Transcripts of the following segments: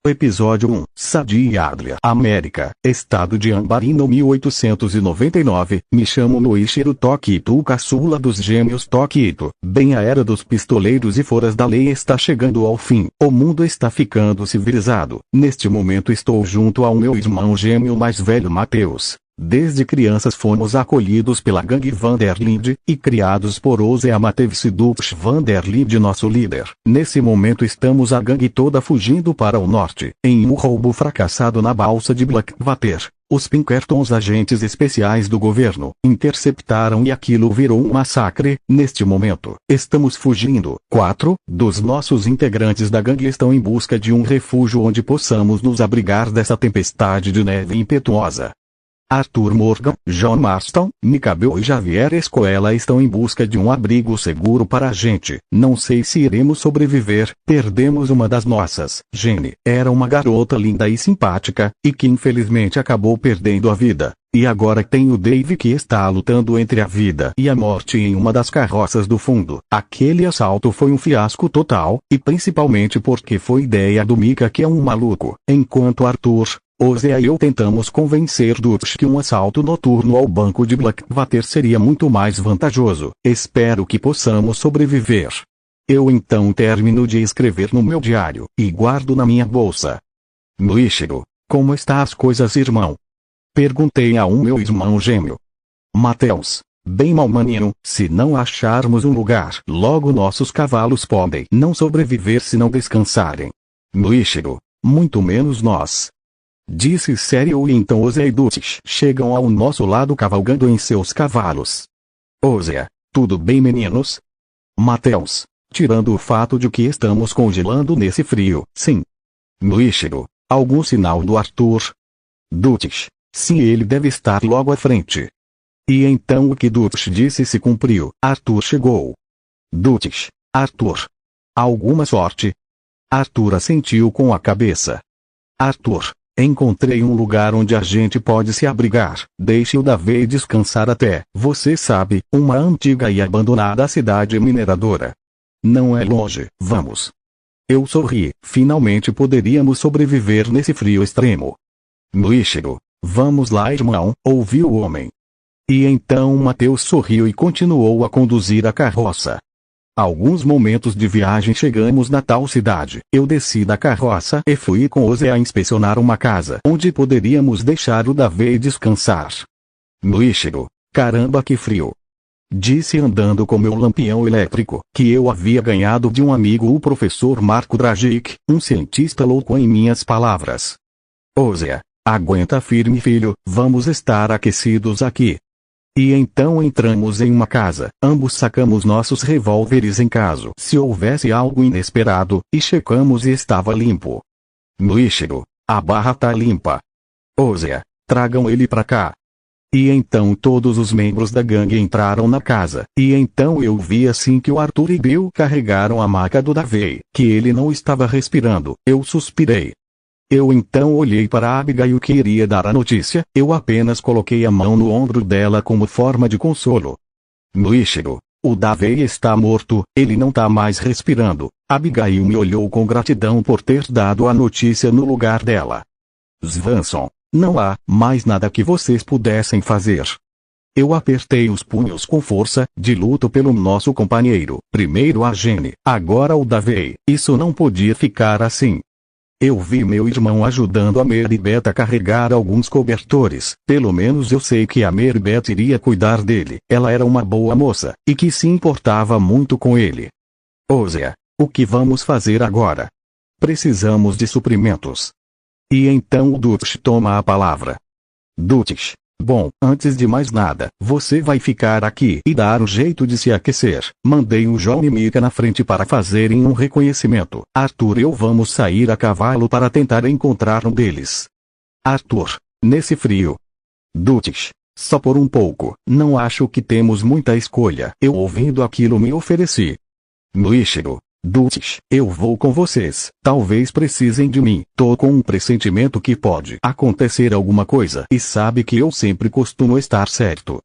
Episódio 1. Sadi e Adria. América, Estado de Ambarino 1899. Me chamo Noishiro Tokito, o caçula dos gêmeos Tokito. Bem, a era dos pistoleiros e foras da lei está chegando ao fim. O mundo está ficando civilizado. Neste momento estou junto ao meu irmão gêmeo mais velho Matheus. Desde crianças fomos acolhidos pela gangue Vanderlinde, e criados por Ozea Mateus Dupsch Vanderlinde, nosso líder. Nesse momento estamos a gangue toda fugindo para o norte. Em um roubo fracassado na balsa de Blackwater, os Pinkertons, agentes especiais do governo, interceptaram e aquilo virou um massacre. Neste momento, estamos fugindo. 4 dos nossos integrantes da gangue estão em busca de um refúgio onde possamos nos abrigar dessa tempestade de neve impetuosa. Arthur Morgan, John Marston, Micabel e Javier Escoela estão em busca de um abrigo seguro para a gente. Não sei se iremos sobreviver. Perdemos uma das nossas. Jenny era uma garota linda e simpática, e que infelizmente acabou perdendo a vida. E agora tem o Dave, que está lutando entre a vida e a morte em uma das carroças do fundo. Aquele assalto foi um fiasco total, e principalmente porque foi ideia do Mika, que é um maluco. Enquanto Arthur, Ozea e eu tentamos convencer Dupsch que um assalto noturno ao banco de Blackwater seria muito mais vantajoso. Espero que possamos sobreviver. Eu então termino de escrever no meu diário, e guardo na minha bolsa. Noishiro, como está as coisas, irmão? Perguntei a meu irmão gêmeo. Matheus, bem mal, maninho. Se não acharmos um lugar, logo nossos cavalos podem não sobreviver se não descansarem. Noishiro, muito menos nós. Disse sério. E então Ozea e Dupsch chegam ao nosso lado cavalgando em seus cavalos. Ozea, tudo bem, meninos? Matheus, tirando o fato de que estamos congelando nesse frio, sim. Noishiro, algum sinal do Arthur? Dupsch, sim, ele deve estar logo à frente. E então o que Dupsch disse se cumpriu. Arthur chegou. Dupsch, Arthur. Alguma sorte? Arthur assentiu com a cabeça. Arthur, encontrei um lugar onde a gente pode se abrigar. Deixe o Dave descansar até, você sabe, uma antiga e abandonada cidade mineradora. Não é longe. Vamos. Eu sorri. Finalmente poderíamos sobreviver nesse frio extremo. Noishiro, vamos lá, irmão, ouviu o homem. E então Matheus sorriu e continuou a conduzir a carroça. Alguns momentos de viagem chegamos na tal cidade. Eu desci da carroça e fui com Ozea inspecionar uma casa onde poderíamos deixar o Dave descansar. Noishiro, caramba, que frio! Disse andando com meu lampião elétrico, que eu havia ganhado de um amigo, o professor Marco Dragic, um cientista louco em minhas palavras. Ozea, aguenta firme, filho, vamos estar aquecidos aqui. E então entramos em uma casa, ambos sacamos nossos revólveres em caso se houvesse algo inesperado, e checamos e estava limpo. Noishiro, a barra tá limpa. Ozea, tragam ele pra cá. E então todos os membros da gangue entraram na casa, e então eu vi assim que o Arthur e Bill carregaram a maca do Dave, que ele não estava respirando. Eu suspirei. Eu então olhei para Abigail, que iria dar a notícia. Eu apenas coloquei a mão no ombro dela como forma de consolo. Noishiro, o Dave está morto, ele não tá mais respirando. Abigail me olhou com gratidão por ter dado a notícia no lugar dela. Svanson, não há mais nada que vocês pudessem fazer. Eu apertei os punhos com força, de luto pelo nosso companheiro. Primeiro a Jenny, agora o Dave. Isso não podia ficar assim. Eu vi meu irmão ajudando a Meribeth a carregar alguns cobertores. Pelo menos eu sei que a Meribeth iria cuidar dele. Ela era uma boa moça, e que se importava muito com ele. Ozea, o que vamos fazer agora? Precisamos de suprimentos. E então o Dupsch toma a palavra. Dupsch, bom, antes de mais nada, você vai ficar aqui e dar um jeito de se aquecer. Mandei o John e Mika na frente para fazerem um reconhecimento. Arthur e eu vamos sair a cavalo para tentar encontrar um deles. Arthur, nesse frio. Dupsch, só por um pouco, não acho que temos muita escolha. Eu, ouvindo aquilo, me ofereci. Noishiro, Dupsch, eu vou com vocês. Talvez precisem de mim. Tô com um pressentimento que pode acontecer alguma coisa. E sabe que eu sempre costumo estar certo.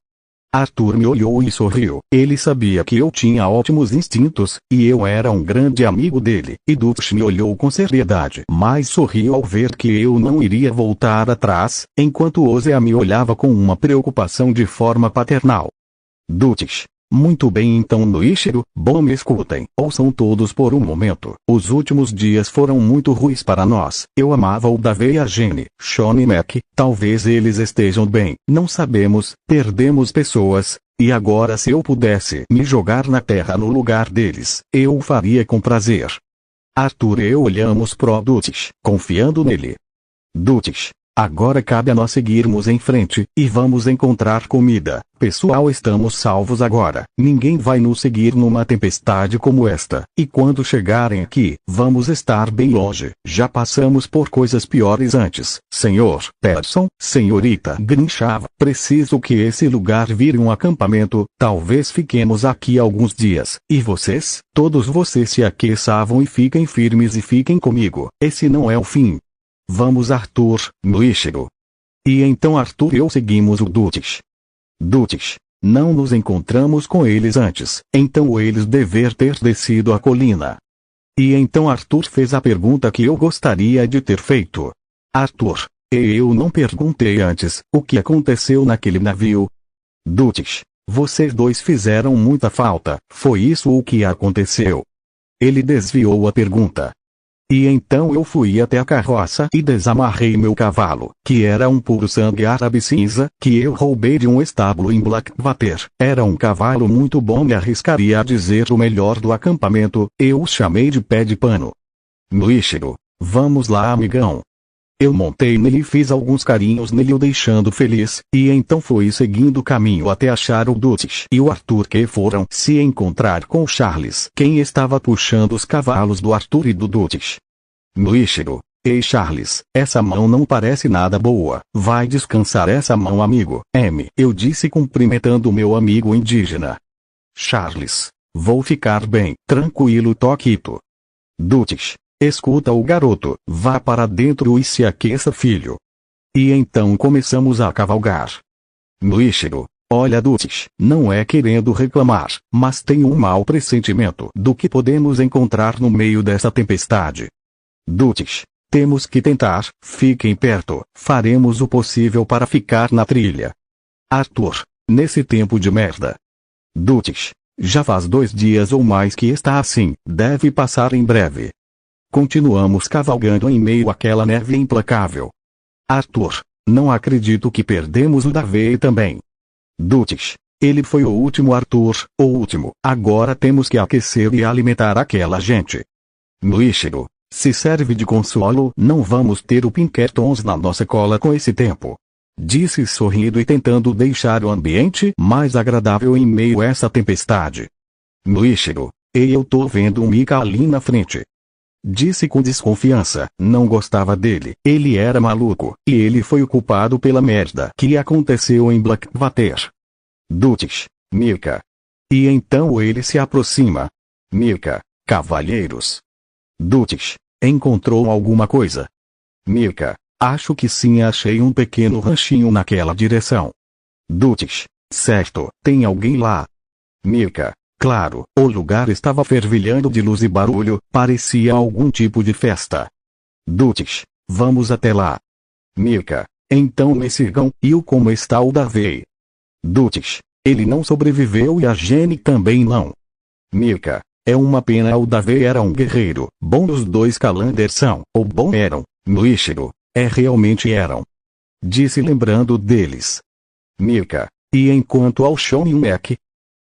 Arthur me olhou e sorriu. Ele sabia que eu tinha ótimos instintos, e eu era um grande amigo dele. E Dutch me olhou com seriedade, mas sorriu ao ver que eu não iria voltar atrás, enquanto Ozea me olhava com uma preocupação de forma paternal. Dutch. Muito bem então Noishiro, bom me escutem, ouçam todos por um momento. Os últimos dias foram muito ruins para nós. Eu amava o Dave e a Jenny, Sean e Mac, talvez eles estejam bem, não sabemos, perdemos pessoas, e agora se eu pudesse me jogar na terra no lugar deles, eu o faria com prazer. Arthur e eu olhamos pro Dutch, confiando nele. Dutch. Agora cabe a nós seguirmos em frente, e vamos encontrar comida. Pessoal, estamos salvos agora. Ninguém vai nos seguir numa tempestade como esta. E quando chegarem aqui, vamos estar bem longe. Já passamos por coisas piores antes. Senhor Pearson, senhorita Grinchava, preciso que esse lugar vire um acampamento. Talvez fiquemos aqui alguns dias. E vocês? Todos vocês se aqueçavam e fiquem firmes e fiquem comigo. Esse não é o fim. Vamos Arthur, Noishiro. E então Arthur e eu seguimos o Dutch. Dutch. Não nos encontramos com eles antes, então eles dever ter descido a colina. E então Arthur fez a pergunta que eu gostaria de ter feito. Arthur. E eu não perguntei antes, o que aconteceu naquele navio? Dutch. Vocês dois fizeram muita falta, foi isso o que aconteceu? Ele desviou a pergunta. E então eu fui até a carroça e desamarrei meu cavalo, que era um puro sangue árabe cinza, que eu roubei de um estábulo em Blackwater. Era um cavalo muito bom, me arriscaria a dizer o melhor do acampamento, eu o chamei de pé de pano. Noishiro, vamos lá amigão. Eu montei nele e fiz alguns carinhos nele o deixando feliz, e então fui seguindo o caminho até achar o Dutch e o Arthur que foram se encontrar com Charles, quem estava puxando os cavalos do Arthur e do Dutch. Noishiro. Ei Charles, essa mão não parece nada boa, vai descansar essa mão amigo, M. Eu disse cumprimentando meu amigo indígena. Charles. Vou ficar bem, tranquilo Toquito. Dutch. Escuta o garoto, vá para dentro e se aqueça filho. E então começamos a cavalgar. Noishiro. Olha Dutch, não é querendo reclamar, mas tenho um mau pressentimento do que podemos encontrar no meio dessa tempestade. Dutch. Temos que tentar, fiquem perto, faremos o possível para ficar na trilha. Arthur. Nesse tempo de merda. Dutch. Já faz 2 dias ou mais que está assim, deve passar em breve. Continuamos cavalgando em meio àquela neve implacável. Arthur. Não acredito que perdemos o Dave também. Dutch. Ele foi o último Arthur, o último. Agora temos que aquecer e alimentar aquela gente. Noishiro. Se serve de consolo, não vamos ter o Pinkertons na nossa cola com esse tempo. Disse sorrindo e tentando deixar o ambiente mais agradável em meio a essa tempestade. Noishiro. E eu tô vendo um Mika ali na frente. Disse com desconfiança, não gostava dele, ele era maluco, e ele foi o culpado pela merda que aconteceu em Blackwater. Dutch. Mika. E então ele se aproxima. Mika. Cavalheiros. Dutch. Encontrou alguma coisa? Mika. Acho que sim, achei um pequeno ranchinho naquela direção. Dutch. Certo, tem alguém lá? Mika. Claro, o lugar estava fervilhando de luz e barulho, parecia algum tipo de festa. Dutch. Vamos até lá. Mika. Então me sigam, e o como está o Dave? Dutch. Ele não sobreviveu e a Jenny também não. Mika. É uma pena, o Dave era um guerreiro, bom os dois Calander são, ou bom eram, Noishiro, realmente eram. Disse lembrando deles. Mika. E enquanto ao Sean e o Mac?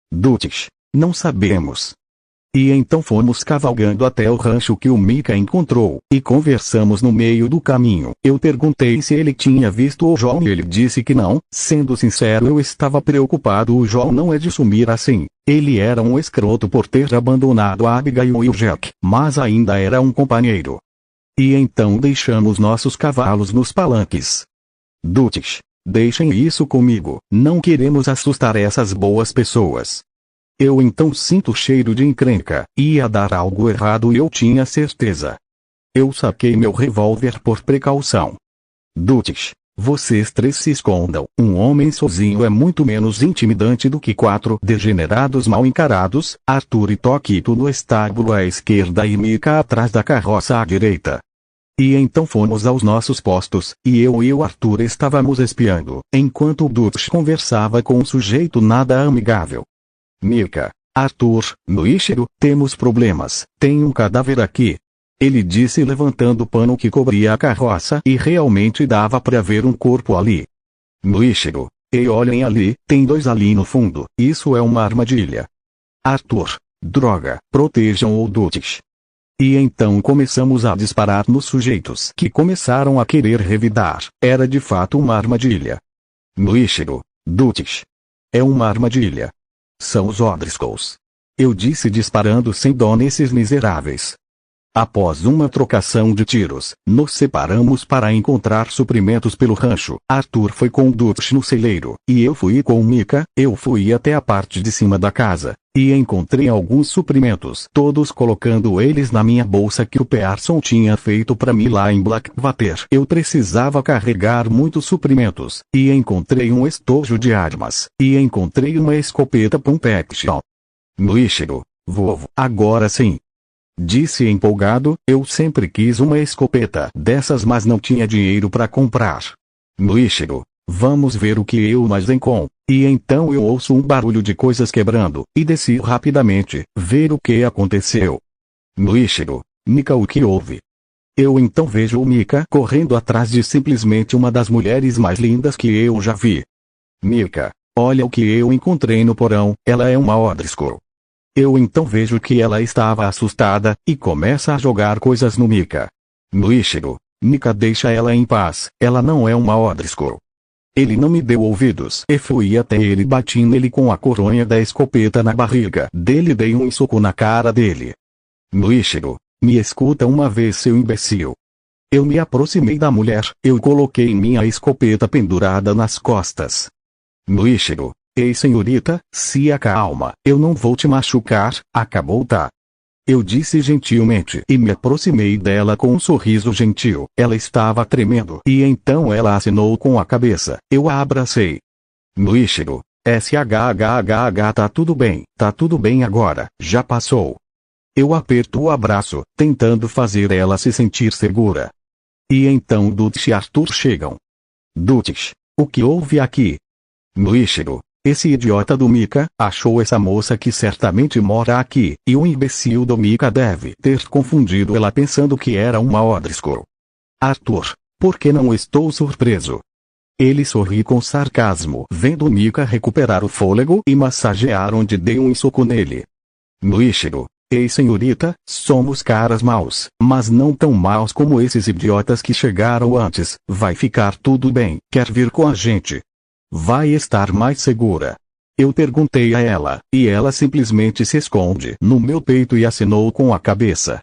Dutch. Não sabemos. E então fomos cavalgando até o rancho que o Mika encontrou, e conversamos no meio do caminho. Eu perguntei se ele tinha visto o João e ele disse que não. Sendo sincero, eu estava preocupado. O João não é de sumir assim. Ele era um escroto por ter abandonado a Abigail e o Jack, mas ainda era um companheiro. E então deixamos nossos cavalos nos palanques. Dutch. Deixem isso comigo, não queremos assustar essas boas pessoas. Eu então sinto o cheiro de encrenca, ia dar algo errado e eu tinha certeza. Eu saquei meu revólver por precaução. Dutch. Vocês três se escondam. Um homem sozinho é muito menos intimidante do que quatro degenerados mal encarados, Arthur e Toquito no estábulo à esquerda e Mika atrás da carroça à direita. E então fomos aos nossos postos, e eu e o Arthur estávamos espiando, enquanto o Dutch conversava com um sujeito nada amigável. Mika, Arthur, Noishiro, temos problemas, tem um cadáver aqui. Ele disse levantando o pano que cobria a carroça e realmente dava para ver um corpo ali. Noishiro, ei, olhem ali, tem dois ali no fundo, isso é uma armadilha. Arthur, droga, protejam o Dutch. E então começamos a disparar nos sujeitos que começaram a querer revidar, era de fato uma armadilha. Noishiro, Dutch. É uma armadilha. São os O'Driscolls. Eu disse disparando sem dó nesses miseráveis. Após uma trocação de tiros, nos separamos para encontrar suprimentos pelo rancho. Arthur foi com o Dutch no celeiro, e eu fui com o Mika. Eu fui até a parte de cima da casa, e encontrei alguns suprimentos, todos colocando eles na minha bolsa que o Pearson tinha feito para mim lá em Blackwater. Eu precisava carregar muitos suprimentos, e encontrei um estojo de armas, e encontrei uma escopeta pump action. Noishiro, vovô, agora sim. Disse empolgado, eu sempre quis uma escopeta dessas mas não tinha dinheiro para comprar. Noishiro, vamos ver o que eu mais encontro. E então eu ouço um barulho de coisas quebrando, e desci rapidamente, ver o que aconteceu. Noishiro, Mika, o que houve? Eu então vejo o Mika correndo atrás de simplesmente uma das mulheres mais lindas que eu já vi. Mika, olha o que eu encontrei no porão, ela é uma O'Driscoll. Eu então vejo que ela estava assustada, e começa a jogar coisas no Mika. Noishiro, Mika, deixa ela em paz, ela não é uma O'Driscoll. Ele não me deu ouvidos e fui até ele e bati nele com a coronha da escopeta na barriga dele e dei um soco na cara dele. Noishiro, me escuta uma vez, seu imbecil. Eu me aproximei da mulher, eu coloquei minha escopeta pendurada nas costas. Noishiro, ei, senhorita, se acalma, eu não vou te machucar, acabou, tá? Eu disse gentilmente e me aproximei dela com um sorriso gentil. Ela estava tremendo e então ela assinou com a cabeça. Eu a abracei. Noishiro, SHHHH, tá tudo bem agora, já passou. Eu aperto o abraço, tentando fazer ela se sentir segura. E então Dutch e Arthur chegam. Dutch, o que houve aqui? Noishiro, esse idiota do Mika achou essa moça que certamente mora aqui, e o imbecil do Mika deve ter confundido ela pensando que era uma O'Driscoll. Arthur, por que não estou surpreso? Ele sorri com sarcasmo, vendo o Mika recuperar o fôlego e massagear onde dei um soco nele. Noishiro, ei, senhorita, somos caras maus, mas não tão maus como esses idiotas que chegaram antes. Vai ficar tudo bem, quer vir com a gente? Vai estar mais segura. Eu perguntei a ela, e ela simplesmente se esconde no meu peito e assinou com a cabeça.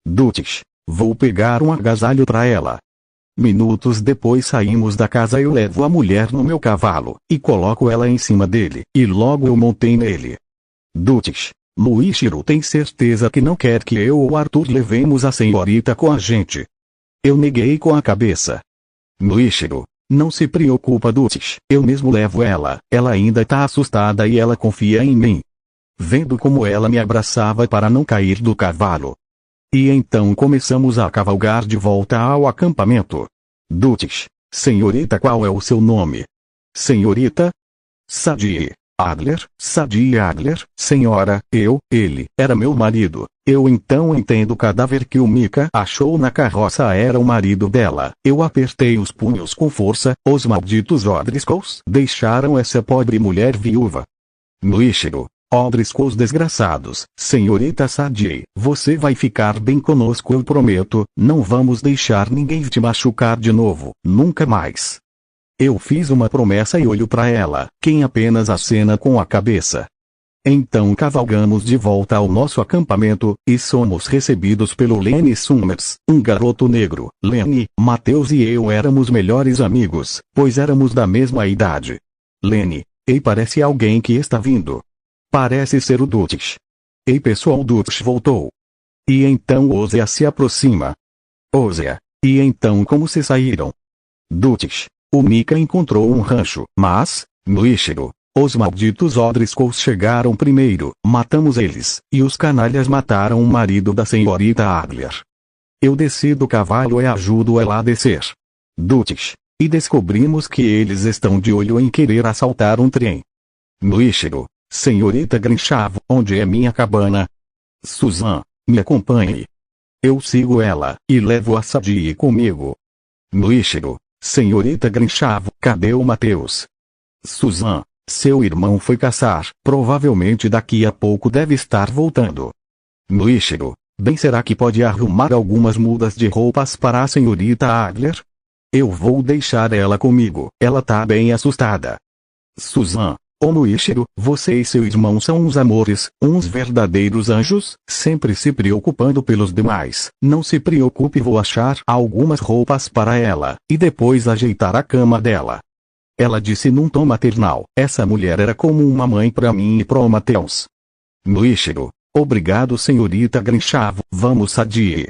Dutch, vou pegar um agasalho para ela. Minutos depois saímos da casa. Eu levo a mulher no meu cavalo, e coloco ela em cima dele, e logo eu montei nele. Dutch, Noishiro tem certeza que não quer que eu ou Arthur levemos a senhorita com a gente? Eu neguei com a cabeça. Noishiro, não se preocupa, Dutch, eu mesmo levo ela ainda tá assustada e ela confia em mim. Vendo como ela me abraçava para não cair do cavalo. E então começamos a cavalgar de volta ao acampamento. Dutch, senhorita, qual é o seu nome? Senhorita? Sadie Adler, senhora, ele, era meu marido. Eu então entendo o cadáver que o Mika achou na carroça era o marido dela. Eu apertei os punhos com força, os malditos O'Driscolls deixaram essa pobre mulher viúva. Noishiro, O'Driscolls desgraçados, senhorita Sadie, você vai ficar bem conosco, eu prometo, não vamos deixar ninguém te machucar de novo, nunca mais. Eu fiz uma promessa e olho para ela, quem apenas acena com a cabeça. Então cavalgamos de volta ao nosso acampamento, e somos recebidos pelo Lenny Summers, um garoto negro. Lenny, Mateus e eu éramos melhores amigos, pois éramos da mesma idade. Lenny, ei, parece alguém que está vindo. Parece ser o Dutch. Ei pessoal, Dutch voltou. E então Ozea se aproxima. Ozea, e então como se saíram? Dutch, O Mika encontrou um rancho, mas, no Ichiro, os malditos Odriscoes chegaram primeiro, matamos eles, e os canalhas mataram o marido da senhorita Adler. Eu desci do cavalo e ajudo ela a descer. Dutch. E descobrimos que eles estão de olho em querer assaltar um trem. No Ichiro, senhorita Grinchavo, onde é minha cabana? Susan, me acompanhe. Eu sigo ela, e levo a Sadie comigo. No Ichiro, senhorita Grinchavo, cadê o Mateus? Susan, seu irmão foi caçar, provavelmente daqui a pouco deve estar voltando. No Ichiro, bem, será que pode arrumar algumas mudas de roupas para a senhorita Adler? Eu vou deixar ela comigo, ela tá bem assustada. Susan, no Ichiro, você e seu irmão são uns amores, uns verdadeiros anjos, sempre se preocupando pelos demais. Não se preocupe, vou achar algumas roupas para ela, e depois ajeitar a cama dela. Ela disse num tom maternal, essa mulher era como uma mãe para mim e pro Mateus. No Ichiro, obrigado senhorita Grinchavo, vamos Sadie.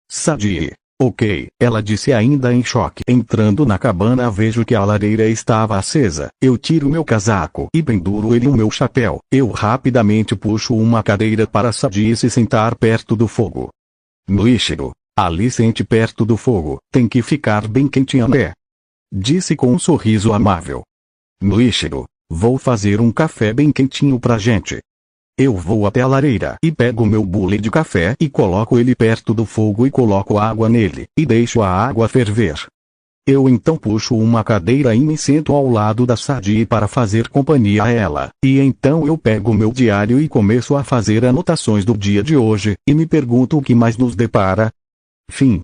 Sadie. Ok, ela disse ainda em choque. Entrando na cabana vejo que a lareira estava acesa. Eu tiro meu casaco e penduro ele no meu chapéu. Eu rapidamente puxo uma cadeira para Sadie se sentar perto do fogo. No Ichiro, ali sente perto do fogo, tem que ficar bem quentinha né? Disse com um sorriso amável. No Ichiro, vou fazer um café bem quentinho pra gente. Eu vou até a lareira e pego meu bule de café e coloco ele perto do fogo e coloco água nele, e deixo a água ferver. Eu então puxo uma cadeira e me sento ao lado da Sadie para fazer companhia a ela, e então eu pego meu diário e começo a fazer anotações do dia de hoje, e me pergunto o que mais nos depara. Fim.